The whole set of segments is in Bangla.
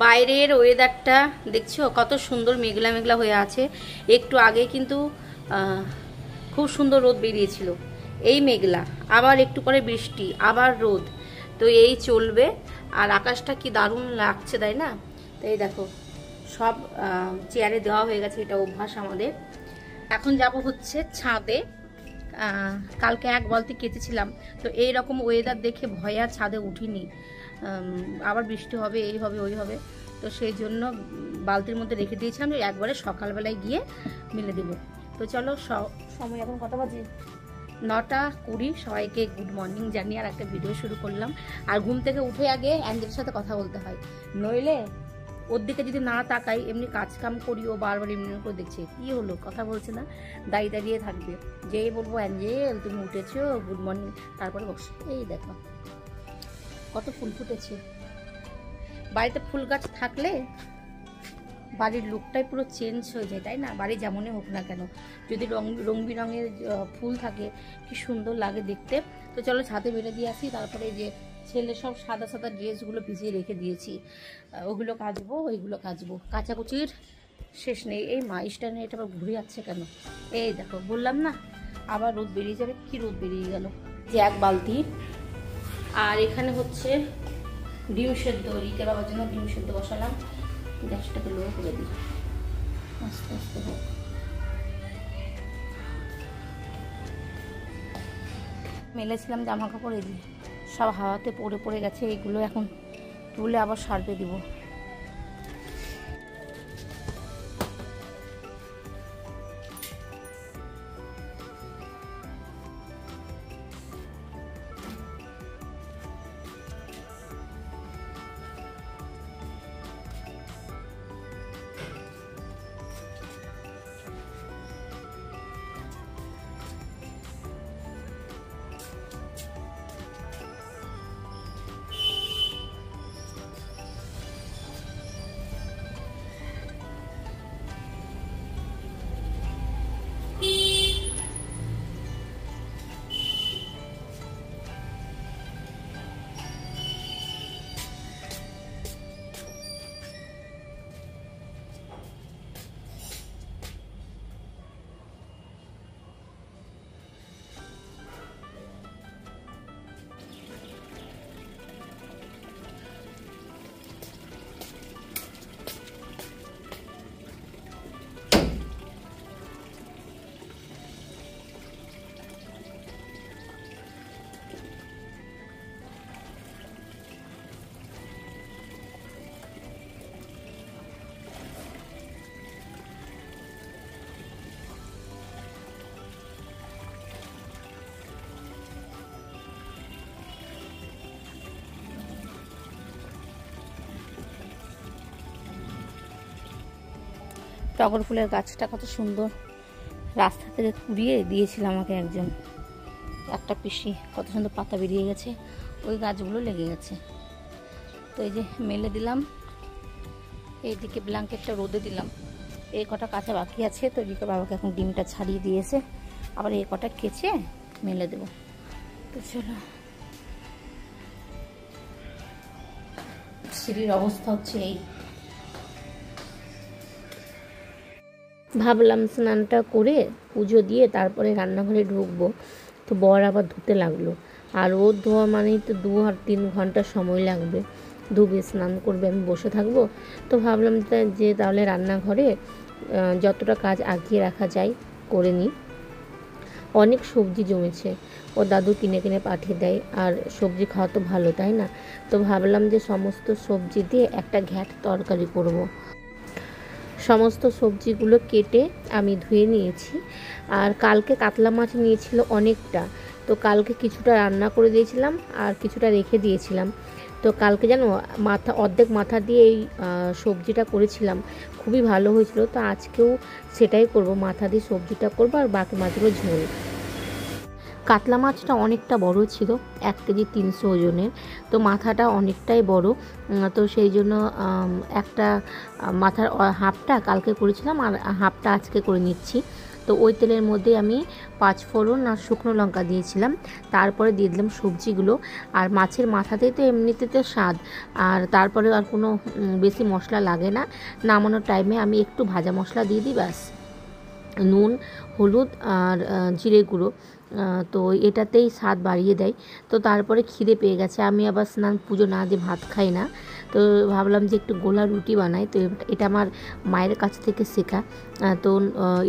বাইরের ওয়েদারটা দেখছো কত সুন্দর, মেঘলা মেঘলা হয়ে আছে। একটু আগে কিন্তু খুব সুন্দর রোদ বেরিয়েছিল। এই মেঘলা, আবার একটু পরে বৃষ্টি, আবার রোদ, তো এই চলবে। আর আকাশটা কি দারুণ লাগছে, তাই না? তো এই দেখো সব চেয়ারে দেওয়া হয়ে গেছে, এটা অভ্যাস আমাদের। এখন যাব হচ্ছে ছাদে। কালকে এক বালতি কেচেছিলাম, তো এই রকম ওয়েদার দেখে ভয়ে আর ছাদে উঠিনি। আবার বৃষ্টি হবে, এই হবে ওই হবে, তো সেই জন্য বালতির মধ্যে রেখে দিয়েছিলাম যে একবারে সকালবেলায় গিয়ে মেলে দেবো। তো চলো, সময় এখন কত বাজে? 9:20। সবাইকে গুড মর্নিং জানিয়ে আর একটা ভিডিও শুরু করলাম। আর ঘুম থেকে উঠে আগে অ্যাঞ্জেলের সাথে কথা বলতে হয়, নইলে ওর দিকে যদি না তাকাই, এমনি কাজ কাম করি, ও বারবার এমনি করে দেখছে কি হলো, কথা বলছে না, দাঁড়িয়ে দাঁড়িয়ে থাকবে। যেই বলবো অ্যাঞ্জেল তুমি উঠেছো, গুড মর্নিং, তারপরে বসে। এই দেখো কত ফুল ফুটেছে। বাড়িতে ফুল গাছ থাকলে বাড়ির লুকটাই পুরো চেঞ্জ হয়ে যায়, তাই না? বাড়ি যেমনই হোক না কেন, যদি রং বেরঙের ফুল থাকে কি সুন্দর লাগে দেখতে। তো চলো ছাদে বেড়ে দিয়ে আসি। তারপরে যে ছেলে সব সাদা সাদা ড্রেসগুলো ভিজিয়ে রেখে দিয়েছি, ওগুলো কাচবো, ওইগুলো কাচবো। কাচাকুচির শেষ নেই। এই মাইসটা নিয়ে এটা আবার ঘুরে যাচ্ছে কেন? এই দেখো, বললাম না আবার রোদ বেরিয়ে যাবে। কি রোদ বেরিয়ে গেল! যে এক বালতি। আর এখানে হচ্ছে ডিম সেদ্ধ, রিকে বাবার জন্য ডিম সেদ্ধ বসালাম। গ্যাসটাকে লো করে দিই, আস্তে আস্তে হোক। মেলেছিলাম জামা কাপড়, এই সব হাওয়াতে পড়ে পড়ে গেছে, এইগুলো এখন তুলে আবার সারবে দিব। টগর ফুলের গাছটা কত সুন্দর, রাস্তা থেকে কুড়িয়ে দিয়েছিল আমাকে একজন, একটা পিসি। কত সুন্দর পাতা বেরিয়ে গেছে, ওই গাছগুলো লেগে গেছে। তো এই যে মেলে দিলাম, এইদিকে ব্ল্যাঙ্কেটটা রোদে দিলাম। এই কটা কাঁচা বাকি আছে, তো রিকা বাবাকে এখন ডিমটা ছাড়িয়ে দিয়েছে, আবার এই কটা কেচে মেলে দেবো। তো চলো, সিঁড়ির অবস্থা হচ্ছে এই। ভাবলাম স্নানটা করে পুজো দিয়ে তারপরে রান্নাঘরে ঢুকবো, তো বর আবার ধুতে লাগলো। আর ওর ধোয়া মানেই তো 2 আর 3 ঘন্টা সময় লাগবে, ধুবে স্নান করবে, আমি বসে থাকবো। তো ভাবলাম যে তাহলে রান্নাঘরে যতটা কাজ আগিয়ে রাখা যায় করে নিই। অনেক সবজি জমেছে, ও দাদু কিনে কিনে পাঠিয়ে দেয়, আর সবজি খাওয়া তো ভালো, তাই না? তো ভাবলাম যে সমস্ত সবজি দিয়ে একটা ঘ্যাট তরকারি করব। সমস্ত সবজিগুলো কেটে আমি ধুয়ে নিয়েছি। আর কালকে কাতলা মাছ নিয়েছিল অনেকটা, তো কালকে কিছুটা রান্না করে দিয়েছিলাম আর কিছুটা রেখে দিয়েছিলাম। তো কালকে জানো অর্ধেক মাথা দিয়ে এই সবজিটা করেছিলাম, খুবই ভালো হয়েছিল। তো আজকেও সেটাই করব, মাথা দিয়ে সবজিটা করব আর বাকি মাছগুলো ঝোল। কাতলা মাছটা অনেকটা বড় ছিল, 1 কেজি 300 ওজনের, তো মাথাটা অনেকটাই বড়। তো সেই জন্য একটা মাথার হাফটা কালকে করেছিলাম আর হাফটা আজকে করে নিচ্ছি। তো ওই তেলের মধ্যে আমি 5 ফোড়ন আর শুকনো লঙ্কা দিয়েছিলাম, তারপরে দিয়ে দিলাম সবজিগুলো। আর মাছের মাথাতেই তো এমনিতে তো স্বাদ, আর তারপরে আর কোনো বেশি মশলা লাগে না। নামানোর টাইমে আমি একটু ভাজা মশলা দিয়ে দিই, ব্যাস। নুন, হলুদ আর জিরে গুঁড়ো, তো এটাতেই স্বাদ বাড়িয়ে দেয়। তো তারপরে খিদে পেয়ে গেছে, আমি আবার স্নান পুজো না দিয়ে ভাত খাই না, তো ভাবলাম যে একটু গোলা রুটি বানাই। তো এটা আমার মায়ের কাছ থেকে শেখা। তো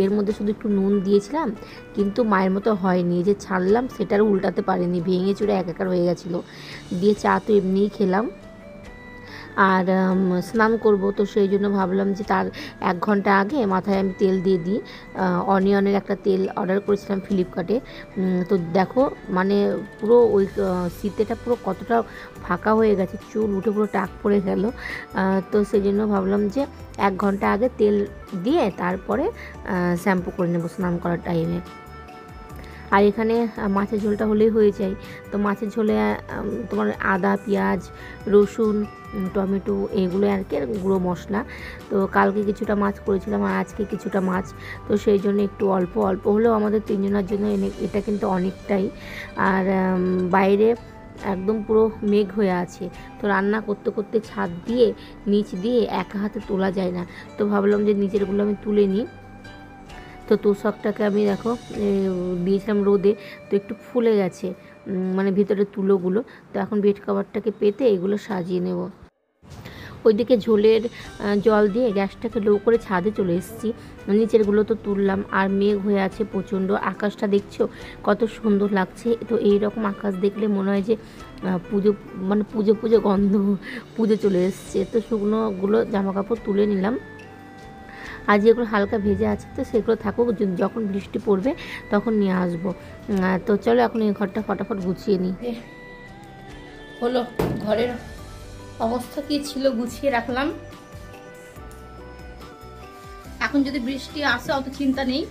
এর মধ্যে শুধু একটু নুন দিয়েছিলাম, কিন্তু মায়ের মতো হয়নি, যে ছাড়লাম সেটারও উল্টাতে পারিনি, ভেঙে চুরে একাকার হয়ে গেছিলো। দিয়ে চা তো এমনিই খেলাম, আর স্নান করব, তো সেই জন্য ভাবলাম যে তার 1 ঘন্টা আগে মাথায় আমি তেল দিয়ে দিই। অনিয়নের একটা তেল অর্ডার করেছিলাম ফ্লিপকার্টে। তো দেখো মানে পুরো ওই শীতেটা পুরো কতটা ফাঁকা হয়ে গেছে, চুল উঠে পুরো টাক পড়ে গেল। তো সেই জন্য ভাবলাম যে 1 ঘন্টা আগে তেল দিয়ে তারপরে শ্যাম্পু করে নেবো স্নান করার টাইমে। আর এখানে মাছের ঝোলটা হলেই হয়ে যায়। তো মাছের ঝোলে তোমার আদা, পেঁয়াজ, রসুন, টমেটো এগুলো আর কি, গুঁড়ো মশলা। তো কালকে কিছুটা মাছ করেছিলাম আর আজকে কিছুটা মাছ, তো সেই জন্য একটু অল্প অল্প হলেও আমাদের 3 জনের জন্য এটা কিন্তু অনেকটাই। আর বাইরে একদম পুরো মেঘ হয়ে আছে, তো রান্না করতে করতে ছাদ দিয়ে নিচ দিয়ে একা হাতে তোলা যায় না, তো ভাবলাম যে নিচেরগুলো আমি তুলে নিই। তো তোষকটাকে আমি দেখো দিয়েছিলাম রোদে, তো একটু ফুলে গেছে, মানে ভিতরে তুলোগুলো। তো এখন বেড কভারটাকে পেতে এগুলো সাজিয়ে নেব। ওইদিকে ঝোলের জল দিয়ে গ্যাসটাকে লো করে ছাদে চলে এসেছি, নিচেরগুলো তো তুললাম। আর মেঘ হয়ে আছে প্রচণ্ড, আকাশটা দেখছো কত সুন্দর লাগছে। তো এই রকম আকাশ দেখলে মনে হয় যে পুজো, মানে পুজো পুজো গন্ধ, পুজো চলে এসছে। তো শুকনোগুলো জামা কাপড় তুলে নিলাম, আর যেগুলো হালকা ভেজে আছে তো সেগুলো থাকুক, যখন বৃষ্টি পড়বে তখন নিয়ে আসবো। তো চলো এখন এই ঘরটা ফটাফট গুছিয়ে নিই। হলো, ঘরের অবস্থা কি ছিল গুছিয়ে রাখলাম। এখন যদি বৃষ্টি আসে অত চিন্তা নেই,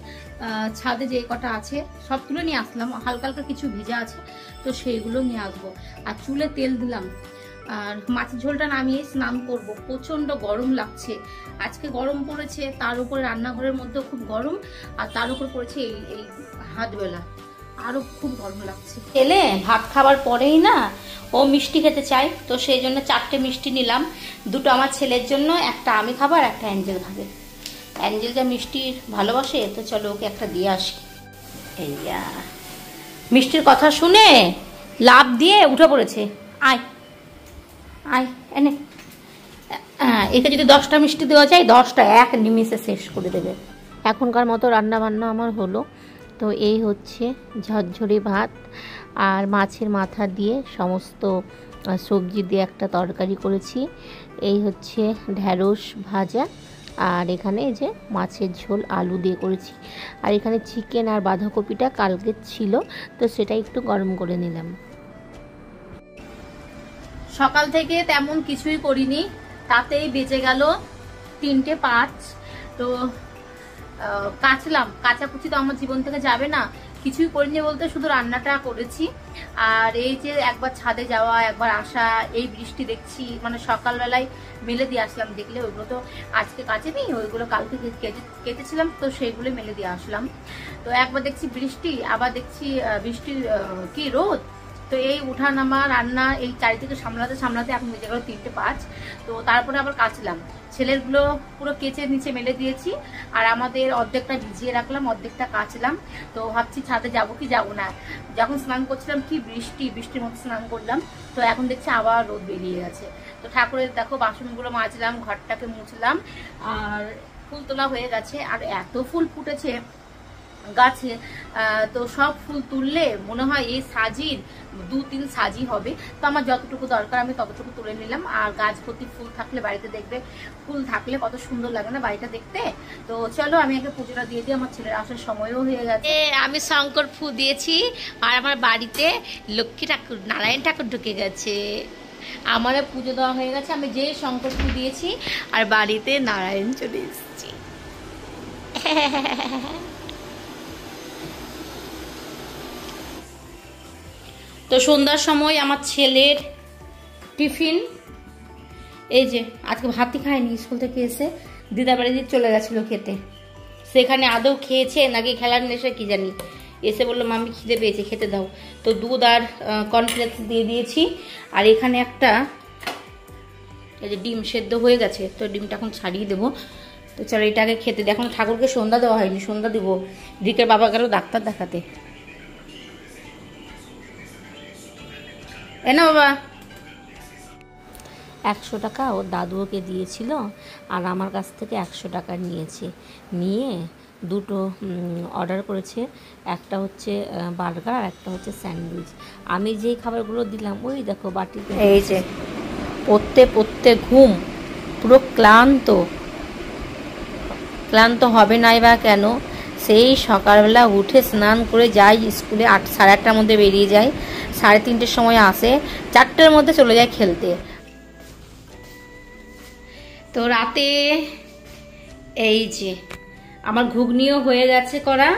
ছাদে যে কটা আছে সব তুলে নিয়ে আসলাম, হালকা হালকা কিছু ভেজা আছে তো সেইগুলো নিয়ে আসবো। আর চুলে তেল দিলাম, আর মাছের ঝোলটা নামিয়ে স্নান করব। প্রচন্ড গরম লাগছে, আজকে গরম পড়েছে, তার উপরে রান্নাঘরের মধ্যেও খুব গরম, আর তার উপর পড়েছে এই হাতবেলা আরো খুব গরম লাগছে। ছেলে ভাত খাবার পরেই না ও মিষ্টি খেতে চায়, তো সেই জন্য 4টে মিষ্টি নিলাম, 2টো আমার ছেলের জন্য, একটা আমি খাবার, একটা অ্যাঞ্জেল খাবে। অ্যাঞ্জেল যা মিষ্টি ভালোবাসে, তো চলো ওকে একটা দিয়ে আসি। এইয়া মিষ্টির কথা শুনে লাভ দিয়ে উঠে পড়েছে, আয় আয় এনে। একে যদি 10টা মিষ্টি দেওয়া যায়, 10টা এক নিমিষে শেষ করে দেবে। এখনকার মতো রান্না বান্না আমার হলো। তো এই হচ্ছে ঝরঝরে ভাত আর মাছের মাথা দিয়ে সমস্ত সবজি দিয়ে একটা তরকারি করেছি। এই হচ্ছে ঢ্যাঁড়স ভাজা, আর এখানে এই যে মাছের ঝোল আলু দিয়ে করেছি। আর এখানে চিকেন আর বাঁধাকপিটা কালকে ছিল, তো সেটা একটু গরম করে নিলাম। সকাল থেকে তেমন কিছুই করিনি, তাতেই বেজে গেল 3টে 5। তো কাচলাম, কাচাকুচি তো আমার জীবন থেকে যাবে না, কিছুই করিনি বলতে শুধু রান্নাটা করেছি। আর এই যে একবার ছাদে যাওয়া একবার আসা, এই বৃষ্টি দেখছি, মানে সকালবেলায় মেলে দিয়ে আসলাম, দেখলে ওইগুলো তো আজকে কাচেনি, ওইগুলো কালকে কেটেছিলাম, তো সেইগুলো মেলে দিয়ে আসলাম। তো একবার দেখছি বৃষ্টি, আবার দেখছি বৃষ্টির কি রোদ। তো এই উঠা নামা রান্না এই চারিদিকে সামলাতে সামলাতে এখন বেজে গেল 3টে 5। তো তারপরে আবার কাচলাম, ছেলেরগুলো পুরো কেচে নিচে মেলে দিয়েছি, আর আমাদের অর্ধেকটা ভিজিয়ে রাখলাম, অর্ধেকটা কাচলাম। তো ভাবছি ছাদে যাবো কি যাবো না, যখন স্নান করছিলাম কি বৃষ্টির মধ্যে স্নান করলাম, তো এখন দেখছি আবার রোদ বেরিয়ে গেছে। তো ঠাকুরের দেখো বাসনগুলো মাজলাম, ঘরটাকে মুছলাম, আর ফুল তোলা হয়ে গেছে। আর এত ফুল ফুটেছে গাছে, তো সব ফুল তুললে মনে হয় এই সাজির 2-3 সাজি হবে। তো আমার যতটুকু দরকার আমি ততটুকু তুলে নিলাম। আর গাছ ভর্তি ফুল থাকলে বাড়িতে দেখবে, ফুল থাকলে কত সুন্দর লাগে না বাড়িটা দেখতে। তো চলো আমি আগে পুজোটা দিয়ে দিই, আমার ছেলের আসার সময়ও হয়ে গেছে। আমি শঙ্কর ফু দিয়েছি, আর আমার বাড়িতে লক্ষ্মী ঠাকুর নারায়ণ ঠাকুর ঢুকে গেছে। আমার পুজো দেওয়া হয়ে গেছে, আমি যে শঙ্কর ফু দিয়েছি আর বাড়িতে নারায়ণ চলে এসেছি। তো সন্ধ্যার সময় আমার ছেলের টিফিন, এই যে আজকে ভাতই খায়নি, স্কুল থেকে এসে দিদা বাড়ি দিয়ে চলে গেছিলো খেতে, সেখানে আদৌ খেয়েছে নাকি খেলার নেশা কি জানি, এসে বললো মাম্মি খিদে পেয়েছে খেতে দাও, তো দুধ আর কর্নফ্লেক্স দিয়ে দিয়েছি। আর এখানে একটা এই যে ডিম সেদ্ধ হয়ে গেছে, তো ডিমটা এখন ছাড়িয়ে দেবো। তো চলো এটাকে খেতে দিই। এখন ঠাকুরকে সন্ধ্যা দেওয়া হয়নি, সন্ধ্যা দেবো। দিকের বাবা গেল ডাক্তার দেখাতে। না বাবা 100 টাকা ওর দাদুকে দিয়েছিল, আর আমার কাছ থেকে 100 টাকা নিয়েছে, নিয়ে দুটো অর্ডার করেছে, একটা হচ্ছে বার্গার আর একটা হচ্ছে স্যান্ডউইচ। আমি যেই খাবারগুলো দিলাম ওই দেখো বাটিতে, এই যে পড়তে পড়তে ঘুম, পুরো ক্লান্ত হবে নাই বা কেন, সেই সকালবেলা উঠে স্নান করে যাই স্কুলে, 8 সাড়ে 8টার মধ্যে বেরিয়ে যায়, 3:30-র সময় আসে, 4টার মধ্যে চলে যায় খেলতে। তো রাতে এই যে আমার ঘুগনিও হয়ে গেছে করা,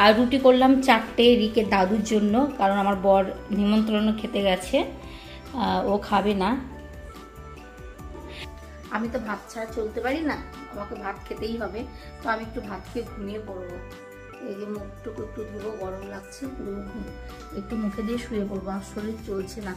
আর রুটি করলাম 4টে রিকের দাদুর জন্য, কারণ আমার বর নিমন্ত্রণ খেতে গেছে, ও খাবে না। আমি তো ভাত ছাড়া চলতে পারি না, আমাকে ভাত খেতেই হবে, তো আমি একটু ভাত খেয়ে ঘুমিয়ে পড়বো। এই যে মুখটুকু একটু ধুবো, গরম লাগছে, একটু মুখে দিয়ে শুয়ে পড়বো, আর শরীর চলছে না।